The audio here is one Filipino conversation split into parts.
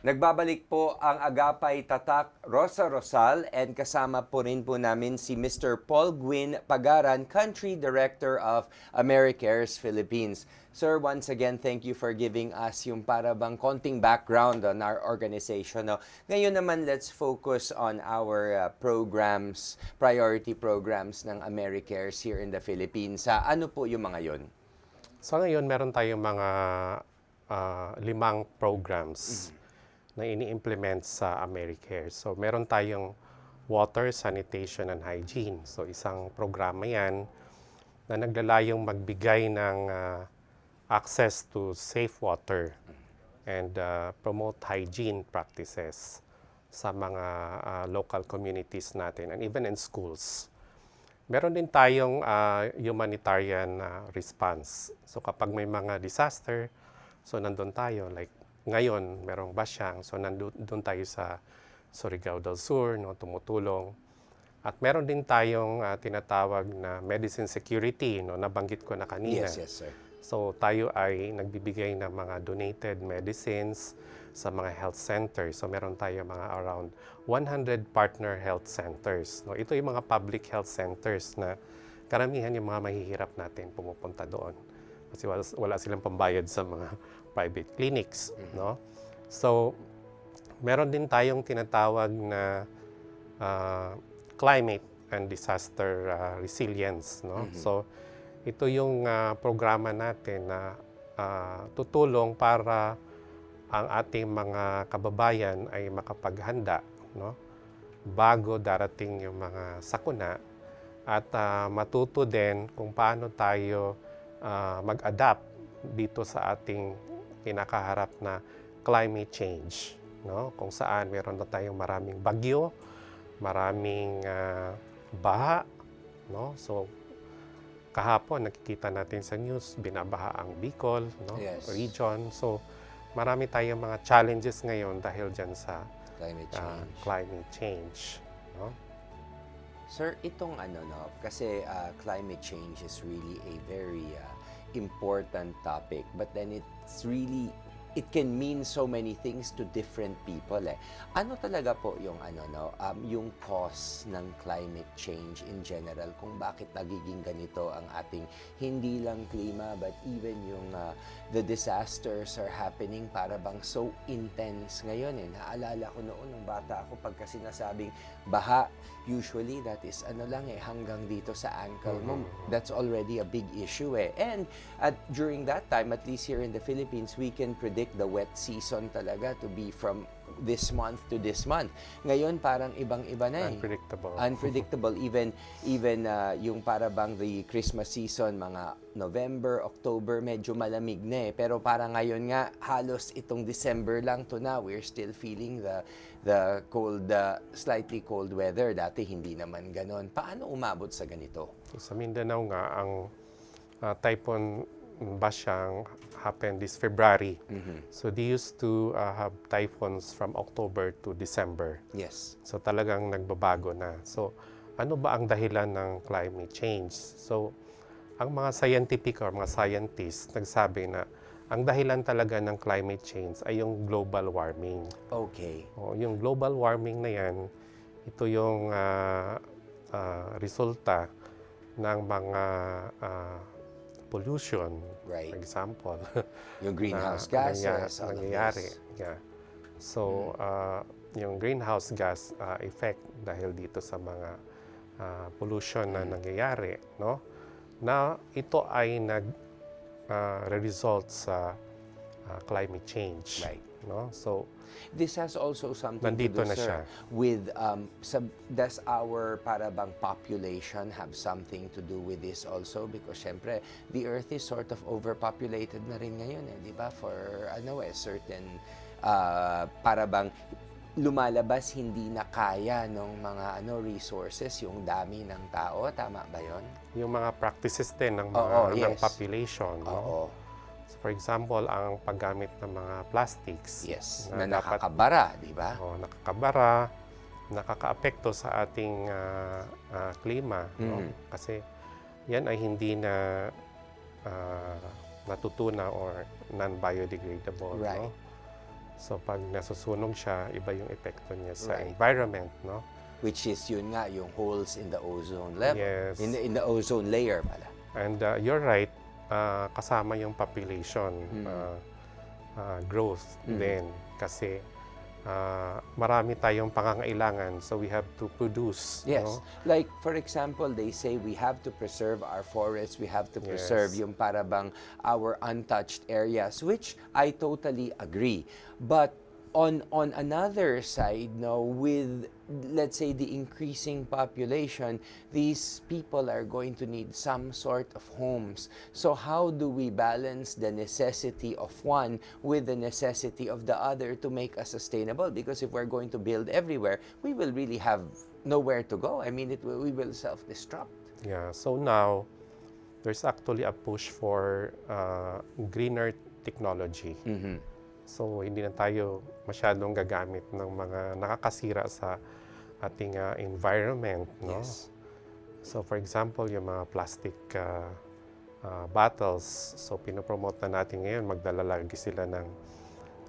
Nagbabalik po ang Agapay Tatak Rosa Rosal and kasama po rin po namin si Mr. Paul Gwyn Pagaran, Country Director of AmeriCares Philippines. Sir, once again, thank you for giving us yung para bang konting background on our organization. No? Ngayon naman, let's focus on our programs, priority programs ng AmeriCares here in the Philippines. Ano po yung mga yon? So ngayon, meron tayong mga 5 programs na ini-implement sa AmeriCare. So meron tayong water, sanitation, and hygiene. So isang programa yan na naglalayong magbigay ng access to safe water and promote hygiene practices sa mga local communities natin and even in schools. Meron din tayong humanitarian response. So kapag may mga disaster, so nandun tayo. Like ngayon, merong basyang, so nandun tayo sa Surigao del Sur, no, tumutulong. At meron din tayong tinatawag na medicine security, no, nabanggit ko na kanina. Yes, sir. So tayo ay nagbibigay ng mga donated medicines sa mga health centers. So meron tayo mga around 100 partner health centers. No, ito yung mga public health centers na karamihan yung mga mahihirap natin pumupunta doon. Kasi wala silang pambayad sa mga private clinics. No? So meron din tayong tinatawag na climate and disaster resilience. No? So ito yung programa natin na tutulong para ang ating mga kababayan ay makapaghanda, no, bago darating yung mga sakuna at matuto din kung paano tayo mag-adapt dito sa ating kinakaharap na climate change, no? Kung saan meron na tayong maraming bagyo, maraming baha, no? So kahapon nakikita natin sa news binabaha ang Bicol, no, Yes. region. So marami tayong mga challenges ngayon dahil dyan sa Climate change. climate change, no? Sir, itong kasi climate change is really a very important topic, but then it can mean so many things to different people eh. Ano talaga po yung yung cause ng climate change in general, kung bakit nagiging ganito ang ating hindi lang klima but even yung the disasters are happening para bang so intense ngayon eh. Naalala ko noon nung bata ako pagka sinasabing baha, usually that is hanggang dito sa ankle mo. That's already a big issue eh. And during that time, at least here in the Philippines, we can predict the wet season talaga to be from this month to this month. Ngayon parang ibang-iba na eh. Unpredictable. Even yung para bang the Christmas season, mga November, October, medyo malamig na eh. Pero parang ngayon nga, halos itong December lang to now, we're still feeling the cold, slightly cold weather. Dati hindi naman ganon. Paano umabot sa ganito? Sa Mindanao nga, ang typhoon Basyang happened this February. So they used to have typhoons from October to December. Yes. So talagang nagbabago na. So ano ba ang dahilan ng climate change? So ang mga scientific or mga scientists nagsabi na ang dahilan talaga ng climate change ay yung global warming. Okay. Yung global warming na yan, ito yung resulta ng mga pollution, Right. for example. Yung greenhouse gases. all of nangyayari. this. Yeah. So, yung greenhouse gas effect dahil dito sa mga pollution na nangyayari, no? Na ito ay result sa climate change. Right. No? So, This has also something Nandito to do, na sir, siya. with does our para bang population have something to do with this also? Because syempre, the earth is sort of overpopulated na rin ngayon eh, di ba? For certain para bang lumalabas hindi na kaya ng mga resources yung dami ng tao, tama ba 'yon? yung mga practices din ng Oo, ng yes. population, no? Oo. So, for example, ang paggamit ng mga plastics. Yes, Na na dapat- nakakabara, di ba? Nakakabara, nakakaapekto sa ating klima. No? Kasi yan ay hindi na natutunaw or non-biodegradable. Right. No? So pag nasusunog siya, iba yung epekto niya sa Right. environment, no? Which is yun nga, yung holes in the ozone level. Yes. In the ozone layer pala. And you're right, kasama yung population growth din. Kasi marami tayong pangangailangan, so we have to produce. Yes. No? Like, for example, they say we have to preserve our forests, we have to preserve Yes. yung para bang our untouched areas, which I totally agree. But on another side, no, with, let's say, the increasing population, these people are going to need some sort of homes. So how do we balance the necessity of one with the necessity of the other to make us sustainable? Because if we're going to build everywhere, we will really have nowhere to go. I mean, we will self-destruct. Yeah, so now, there's actually a push for greener technology. So, hindi na tayo masyadong gagamit ng mga nakakasira sa ating environment, no? Yes. So, for example, yung mga plastic bottles, so pinopromote na natin ngayon, magdala lagi sila ng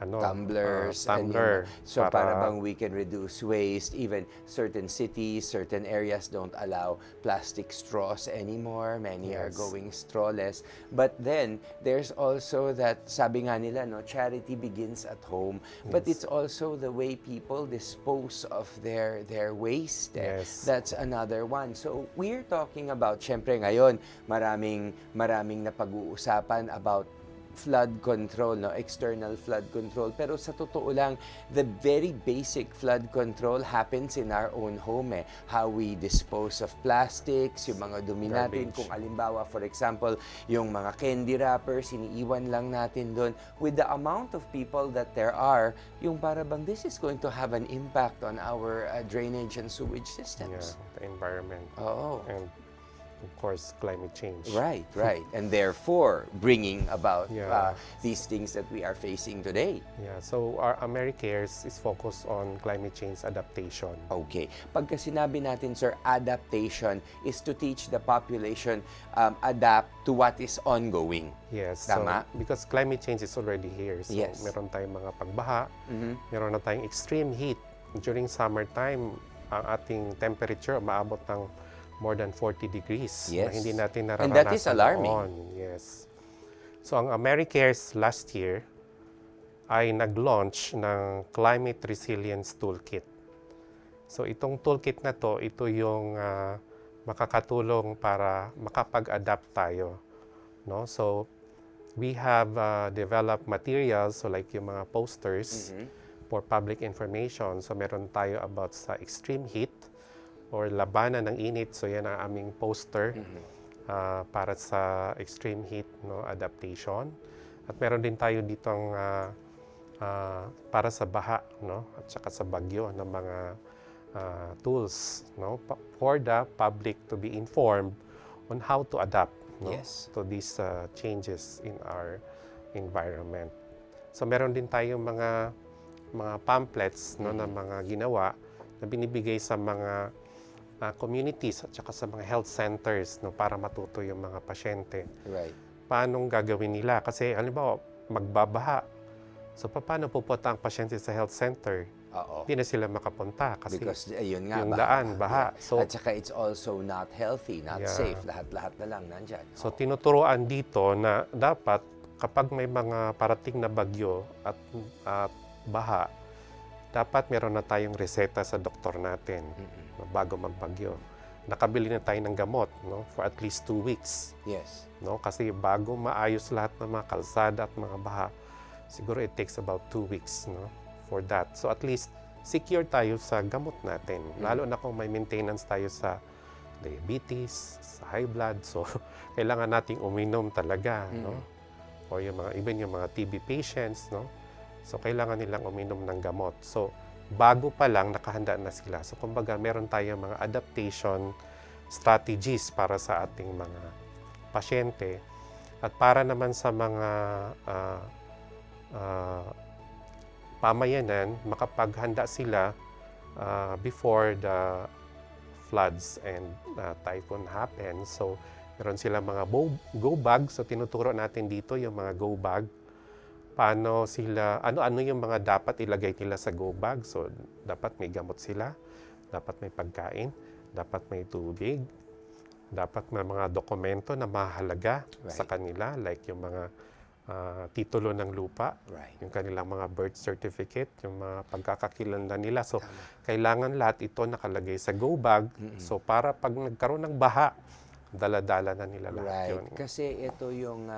Tumblers. tumbler. So para bang we can reduce waste. Even certain cities, certain areas don't allow plastic straws anymore. Many are Yes. going strawless. But then, there's also that, sabi nga nila, no, charity begins at home. But it's also the way people dispose of their waste. Yes. That's another one. So we're talking about, syempre ngayon, maraming napag-uusapan about flood control, no, external flood control. Pero sa totoo lang, the very basic flood control happens in our own home. How we dispose of plastics, yung mga dumi natin. Garbage. Kung alimbawa, for example, yung mga candy wrappers, iniiwan lang natin doon. With the amount of people that there are, yung para bang this is going to have an impact on our drainage and sewage Yeah, systems. the environment. Oo. And, of course, climate change. Right. And therefore, bringing about Yeah. these things that we are facing today. Yeah, so our AmeriCares is focused on climate change adaptation. Okay. Pagka sinabi natin, sir, adaptation is to teach the population adapt to what is ongoing. Yes. Tama? So, because climate change is already here. So, Yes. meron tayong mga pagbaha, meron na tayong extreme heat. During summertime, ang ating temperature maabot ng more than 40 degrees Yes. na hindi natin nararanasan And that is alarming. noon. Yes. So, ang AmeriCares last year ay nag-launch ng Climate Resilience Toolkit. So, itong toolkit na to, ito yung makakatulong para makapag-adapt tayo. No? So, we have developed materials, so like yung mga posters for public information. So, meron tayo about sa extreme heat or labanan ng init. So, yan ang aming poster para sa extreme heat, no, adaptation. At meron din tayo ditong para sa baha, no, at saka sa bagyo ng mga tools, no, for the public to be informed on how to adapt, no, Yes. to these changes in our environment. So meron din tayong mga pamphlets, no, na mga ginawa na binibigay sa mga communities at saka sa mga health centers, no, para matuto yung mga pasyente. Right. Paanong gagawin nila? Kasi halimbawa, magbabaha. So paano pupunta ang pasyente sa health center? Oo. Hindi na sila makapunta kasi Because ayun nga, yung daan, baha. Yeah. So, At saka it's also not healthy, not Yeah. safe. Lahat na lang nandyan. so tinuturoan dito na dapat kapag may mga parating na bagyo at baha, dapat meron na tayong reseta sa doktor natin bago magbagyo. Nakabili na tayo ng gamot, no, for at least 2 weeks. Yes. No? Kasi bago maayos lahat ng mga kalsada at mga baha, siguro it takes about 2 weeks, no, for that. So at least secure tayo sa gamot natin. Lalo na kung may maintenance tayo sa diabetes, sa high blood. So kailangan nating uminom talaga, no? O yung mga even yung mga TB patients, no? So kailangan nilang uminom ng gamot. So bago pa lang nakahanda na sila. So kumbaga meron tayong mga adaptation strategies para sa ating mga pasyente at para naman sa mga pamayanan, makapaghanda sila before the floods and typhoon happen. So meron sila mga go bag. So tinuturo natin dito yung mga go bag paano sila, ano yung mga dapat ilagay nila sa go bag. So, dapat may gamot sila, dapat may pagkain, dapat may tubig, dapat may mga dokumento na mahalaga sa kanila, like yung mga titulo ng lupa, yung kanilang mga birth certificate, yung mga pagkakakilanlan nila. So, kailangan lahat ito nakalagay sa go bag. So, para pag nagkaroon ng baha, dala-dala na nila lahat yun. Kasi ito yung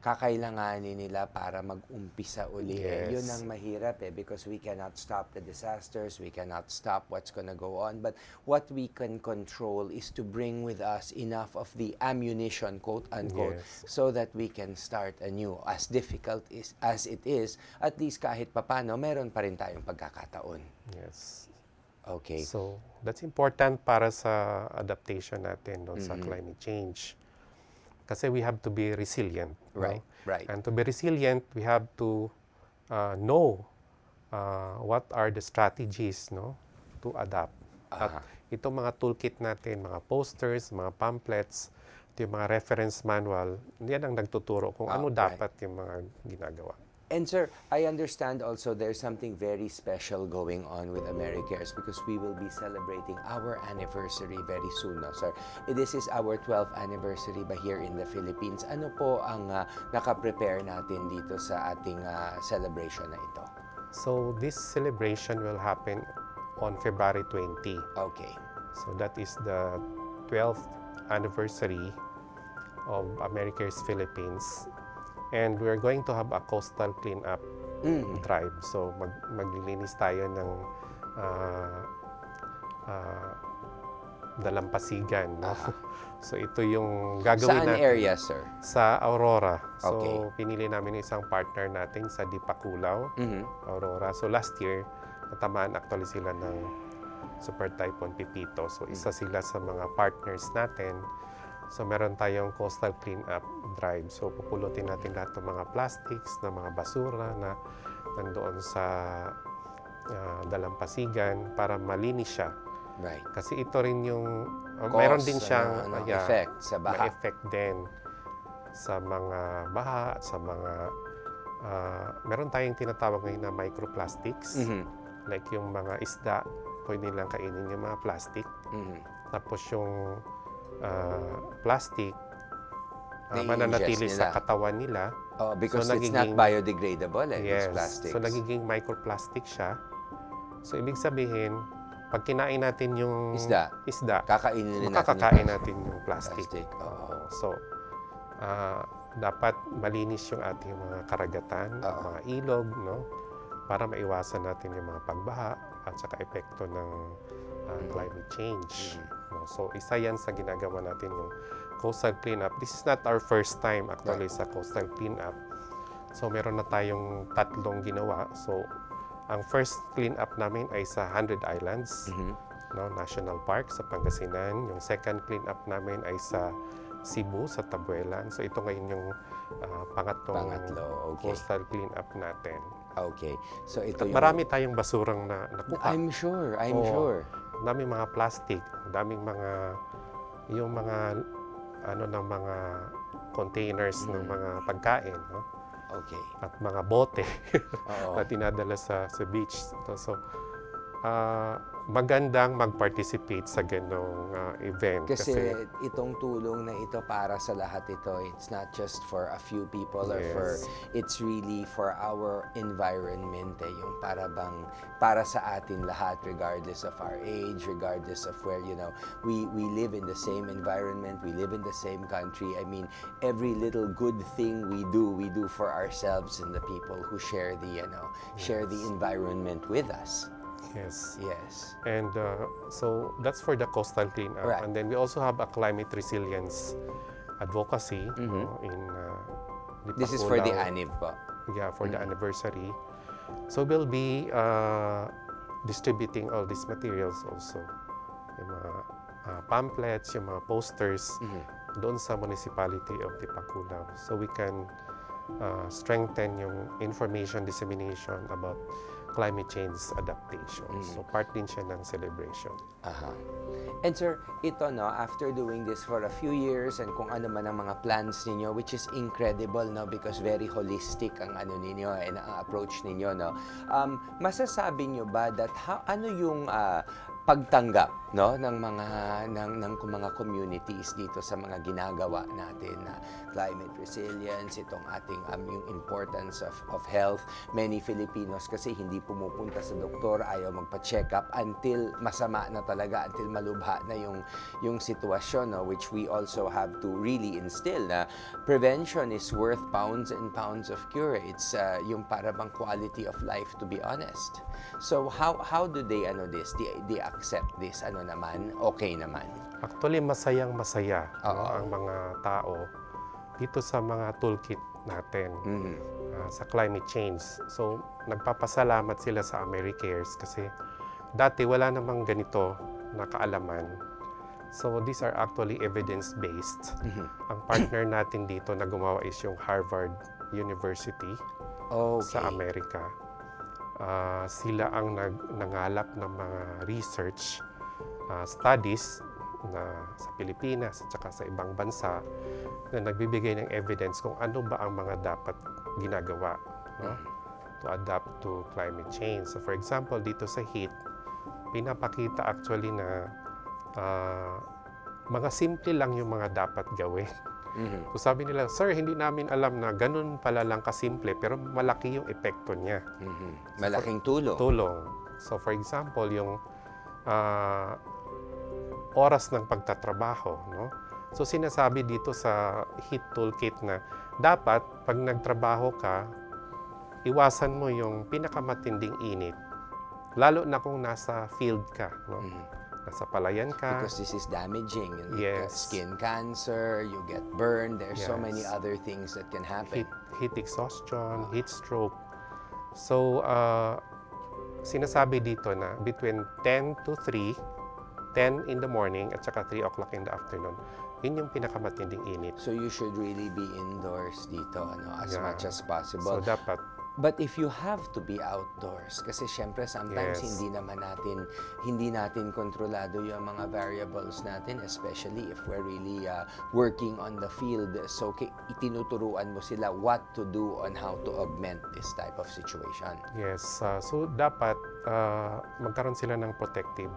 kakailanganin nila para mag-umpisa uli. Yun ang mahirap because we cannot stop the disasters, we cannot stop what's gonna go on, but what we can control is to bring with us enough of the ammunition, quote-unquote, so that we can start anew. As difficult as it is, at least kahit papano, meron pa rin tayong pagkakataon. Yes. Okay. So, that's important para sa adaptation natin sa climate change. Kasi we have to be resilient. Right. And to be resilient, we have to know what are the strategies to adapt. At itong mga toolkit natin, mga posters, mga pamphlets, yung mga reference manual, yan ang nagtuturo kung ano dapat yung mga ginagawa. And sir, I understand also there's something very special going on with AmeriCares because we will be celebrating our anniversary very soon, no, sir? This is our 12th anniversary ba here in the Philippines. Ano po ang nakaprepare natin dito sa ating celebration na ito? So, this celebration will happen on February 20. Okay. So, that is the 12th anniversary of AmeriCares Philippines. And we're going to have a coastal cleanup drive. So, maglilinis tayo ng dalampasigan. So, ito yung gagawin natin. Saan area, sir? Sa Aurora. So, pinili namin isang partner natin sa Dipakulaw, Aurora. So, last year, natamaan actually sila ng Super Typhoon Pipito. So, isa sila sa mga partners natin. So, meron tayong coastal cleanup drive. So, pupulutin natin lahat ng mga plastics, ng mga basura na nandoon sa dalampasigan para malinis siya. Right. Kasi ito rin yung, meron din siyang effect sa baha. effect din sa mga baha, sa mga, meron tayong tinatawag ngayon na microplastics. Like yung mga isda, pwede nilang kainin yung mga plastic. Tapos yung plastic, mananatili sa katawan nila. Because so, it's not biodegradable, yes, it's plastics. So, nagiging microplastic siya. So, ibig sabihin, pag kinain natin yung isda makakakain natin yung plastic. So, dapat malinis yung ating mga karagatan, mga ilog, para maiwasan natin yung mga pagbaha at saka epekto ng climate change. So, isa yan sa ginagawa natin yung coastal cleanup. This is not our first time actually sa coastal cleanup. So, meron na tayong 3 ginawa. So, ang first cleanup namin ay sa 100 Islands, National Park sa Pangasinan. Yung second cleanup namin ay sa Cebu, sa Tabuelan. So, ito ngayon yung pangatlong coastal cleanup natin. Okay. So, ito marami tayong basurang nakuha. I'm sure. Daming mga plastic, daming mga yung mga ng mga containers ng mga pagkain, Okay. At mga bote na tinadala sa beach. So, magandang mag-participate sa ganong event. Kasi itong tulong na ito para sa lahat ito, it's not just for a few people or it's really for our environment. Yung para sa atin lahat, regardless of our age, regardless of where, we live in the same environment, we live in the same country. I mean, every little good thing we do for ourselves and the people who share share the environment with us. Yes. And so that's for the coastal cleanup. Right. And then we also have a climate resilience advocacy in Dipakulaw. This is for the ANIV po? Yeah, for the anniversary. So we'll be distributing all these materials also. Yung mga pamphlets, yung mga posters doon sa municipality of Dipakulaw. So we can strengthen yung information dissemination about climate change adaptation. So part din siya ng celebration. Aha. And sir, ito no, after doing this for a few years and kung ano man ang mga plans ninyo, which is incredible no, because very holistic ang ano ninyo and ang approach ninyo no. Masasabi nyo ba that ano yung pagtanggap no ng mga communities dito sa mga ginagawa natin na climate resilience, itong ating yung importance of health. Many Filipinos kasi hindi pumupunta sa doktor, ayaw magpa-check up until masama na talaga, until malubha na yung sitwasyon no, which we also have to really instill na prevention is worth pounds and pounds of cure. It's yung para bang quality of life, to be honest. So how do they they accept this naman? Okay naman. Actually, masayang-masaya no, ang mga tao dito sa mga toolkit natin sa climate change. So, nagpapasalamat sila sa AmeriCares kasi dati wala namang ganito na kaalaman. So, these are actually evidence-based. Ang partner natin dito na gumawa is yung Harvard University sa Amerika. Sila ang nangalap ng mga research studies na sa Pilipinas at saka sa ibang bansa na nagbibigay ng evidence kung ano ba ang mga dapat ginagawa no? To adapt to climate change. So for example, dito sa heat, pinapakita actually na mga simple lang yung mga dapat gawin. So sabi nila, sir, hindi namin alam na ganun pala lang kasimple pero malaki yung epekto niya. Malaking tulong. So for example, yung oras ng pagtatrabaho, no? So sinasabi dito sa heat toolkit na dapat pag nagtrabaho ka, iwasan mo yung pinakamatinding init. Lalo na kung nasa field ka, no? Nasa palayan ka. Because this is damaging. You get Yes. skin cancer, you get burned. There's so many other things that can happen. Heat exhaustion, heat stroke. So, sinasabi dito na between 10 to 3, 10 in the morning at saka 3 o'clock in the afternoon, yun yung pinakamatinding init. So you should really be indoors dito as much as possible. So, dapat But if you have to be outdoors, kasi syempre sometimes Yes. hindi natin kontrolado yung mga variables natin, especially if we're really working on the field. So itinuturuan mo sila what to do on how to augment this type of situation. Yes. So, dapat magkaroon sila ng protective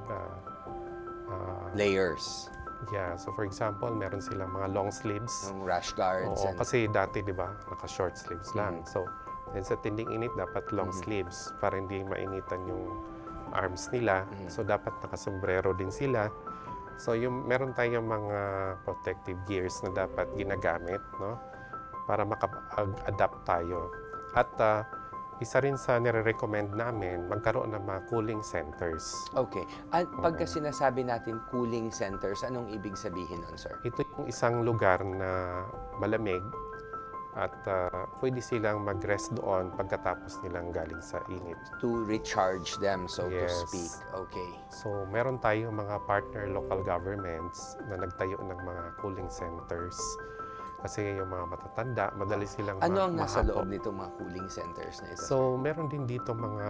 Layers, yeah. So, for example, meron silang mga long sleeves. ng rash guards. Oo, kasi dati, di ba, naka-short sleeves lang. So, then sa tinding init, dapat long sleeves para hindi mainitan yung arms nila. So, dapat naka-sombrero din sila. So, meron tayong mga protective gears na dapat ginagamit, no? Para makapag-adapt tayo. At isa rin sa nire-recommend namin, magkaroon ng mga cooling centers. Okay. At pagka sinasabi natin cooling centers, anong ibig sabihin nun, sir? Ito yung isang lugar na malamig at pwede silang mag-rest doon pagkatapos nilang galing sa init. To recharge them, so to Yes. speak. Okay. So, meron tayong mga partner local governments na nagtayo ng mga cooling centers. Kasi yung mga matatanda, madali silang Ano ang nasa mahapon. loob nitong mga cooling centers na ito? So, meron din dito mga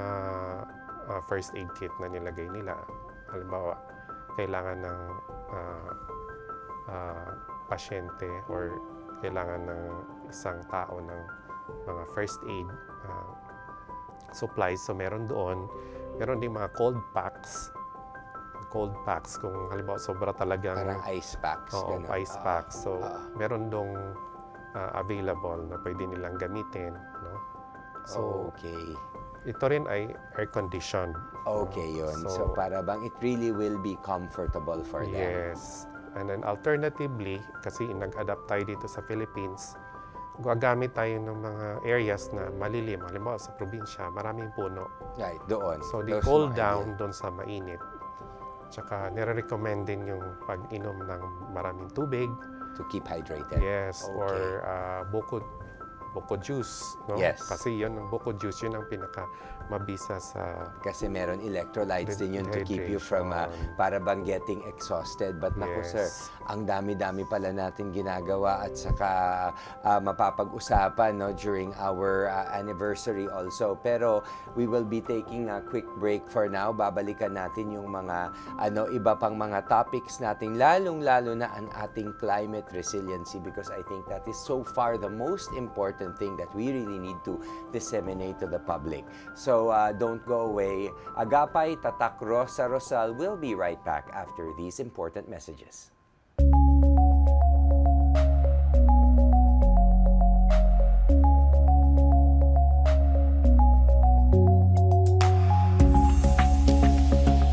first aid kit na nilagay nila. Halimbawa, kailangan ng pasyente or kailangan ng isang tao ng mga first aid supplies. So, meron doon. Meron din mga cold packs. Cold packs kung halimbawa sobra talagang Parang ice packs. Oo, ganun. ice packs. So, meron dong available na pwede nilang gamitin, no? So, Okay. ito rin ay air-conditioned. Okay yun. So, para bang it really will be comfortable for them. Yes. And then alternatively, kasi nag-adapt tayo dito sa Philippines, gagamit tayo ng mga areas na malilim. Halimbawa sa probinsya, maraming puno. Right, doon. So, they Those cool mga down ideal. doon sa mainit. Tsaka, nire-recommend din yung pag-inom ng maraming tubig. To keep hydrated. Yes, Okay. or bukod buko juice, no? Yes. Kasi yun, ang buko juice, yun ang pinakamabisa sa Kasi meron electrolytes din yun to keep you from para bang getting exhausted. But naku Yes. sir, ang dami-dami pala natin ginagawa at saka mapapag-usapan no, during our anniversary also. Pero we will be taking a quick break for now. Babalikan natin yung mga iba pang mga topics natin, lalong-lalo na ang ating climate resiliency, because I think that is so far the most important thing that we really need to disseminate to the public. So don't go away. Agapay, Tatak, Rosa, Rosal will be right back after these important messages.